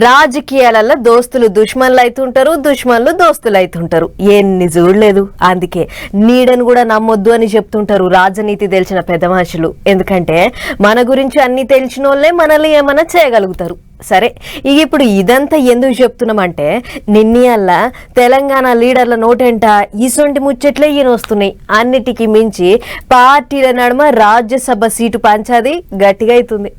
రాజకీయాలలో దోస్తులు దుష్మన్లు అవుతుంటారు, దుష్మన్లు దోస్తులు అవుతుంటారు. ఎన్ని చూడలేదు. అందుకే నీడను కూడా నమ్మొద్దు అని చెప్తుంటారు రాజనీతి తెలిసిన పెద్ద మనుషులు. ఎందుకంటే మన గురించి అన్ని తెలిసిన వాళ్ళే మనల్ని ఏమైనా చేయగలుగుతారు. సరే, ఇప్పుడు ఇదంతా ఎందుకు చెప్తున్నామంటే నిన్నయల్ల తెలంగాణ లీడర్ల నోటెంట ఇసొంటి ముచ్చట్లే ఈయన వస్తున్నాయి. అన్నిటికీ మించి పార్టీల నడుమ రాజ్యసభ సీటు పంచాది గట్టిగా అవుతుంది.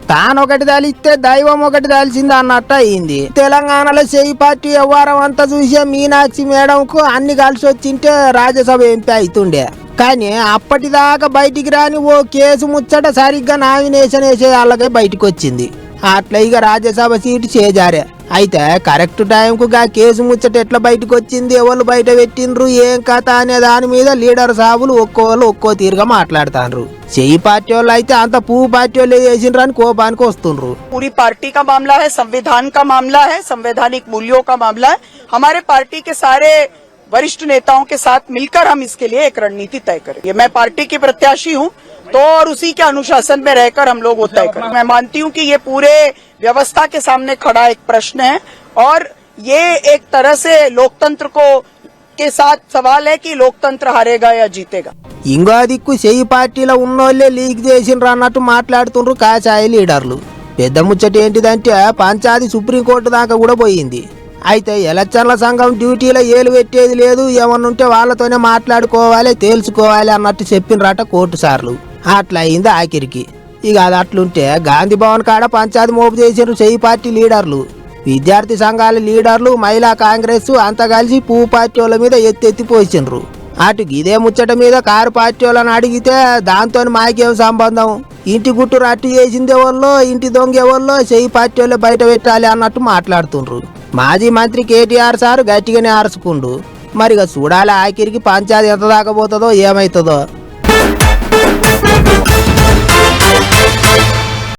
తానొకటి దాలిస్తే దైవం ఒకటి దాల్చింది అన్నట్టు అయింది. తెలంగాణలో చేయి పార్టీ వ్యవహారం అంతా చూసే మీనాక్షి మేడంకు అన్ని కలిసి వచ్చింటే రాజ్యసభ ఎంపీ అవుతుండే. కానీ అప్పటిదాకా బయటికి రాని ఓ కేసు ముచ్చట సరిగ్గా నామినేషన్ వేసే వాళ్ళకే బయటకు వచ్చింది. అట్లా ఇక రాజ్యసభ సీటు చేజారే. అయితే కరెక్ట్ టైంకు గా కేసు ముచ్చట ఎట్లా బయటకు వచ్చింది, ఎవరు బయట పెట్టిండ్రు, ఏం కథ అనే దాని మీద లీడర్ సాబులు ఒక్కోళ్ళు ఒక్కో తీరుగా మాట్లాడుతాండ్రు. చెయ్యి పార్టీ వాళ్ళు అయితే అంత పువ్వు పార్టీ వాళ్ళు చేసిండ్రు అని కోపానికి వస్తుండ్రు. पूरी पार्टी का मामला है, संविधान का मामला है, संवैधानिक मूल्यों का मामला है. हमारे पार्टी के सारे वरिष्ठ नेताओं के साथ मिलकर हम इसके लिए एक रणनीति तय करेंगे. मैं पार्टी की प्रत्याशी हूं तो और उसी के अनुशासन में रहकर हम लोग वो तय करें. मैं मानती हूं कि ये पूरे व्यवस्था के सामने खड़ा एक प्रश्न है और ये एक तरह से लोकतंत्र को के साथ सवाल है कि लोकतंत्र हारेगा या जीतेगा. ఇంకో దిక్కు చెయ్యి పార్టీలో ఉన్నోళ్లే లీక్ చేసిండ్రు అన్నట్టు మాట్లాడుతుండ్రు కాషాయ లీడర్లు. పెద్ద ముచ్చట ఏంటిదంటే పంచాది సుప్రీంకోర్టు దాకా కూడా పోయింది. అయితే ఎలక్షన్ల సంఘం డ్యూటీలో ఏలు పెట్టేది లేదు, ఏమన్నుంటే వాళ్ళతోనే మాట్లాడుకోవాలి, తేల్చుకోవాలి అన్నట్టు చెప్పినరట కోర్టు సార్లు. అట్లా అయింది ఆఖరికి. ఇక అది అట్లుంటే గాంధీ భవన్ కాడ పంచాది మోపు చేసిండ్రు చెయ్యి పార్టీ లీడర్లు. విద్యార్థి సంఘాల లీడర్లు, మహిళా కాంగ్రెస్ అంతా కలిసి పువ్వు పార్టీ వాళ్ళ మీద ఎత్తెత్తి పోసిండ్రు. అటు ఇదే ముచ్చట మీద కారు పార్టీ వాళ్ళని అడిగితే దాంతో మాకేం సంబంధం, ఇంటి గుట్టు రట్టు చేసింది ఎవరిలో, ఇంటి దొంగ ఎవరిలో, చెయ్యి పార్టీ వాళ్ళు బయట పెట్టాలి అన్నట్టు మాట్లాడుతుండ్రు. మాజీ మంత్రి కేటీఆర్ సార్ గట్టిగానే అరుచుకుండు. మరిగా చూడాలి ఆఖరికి పంచాయతీ ఎంత దాకా పోతుందో ఏమవుతుందో.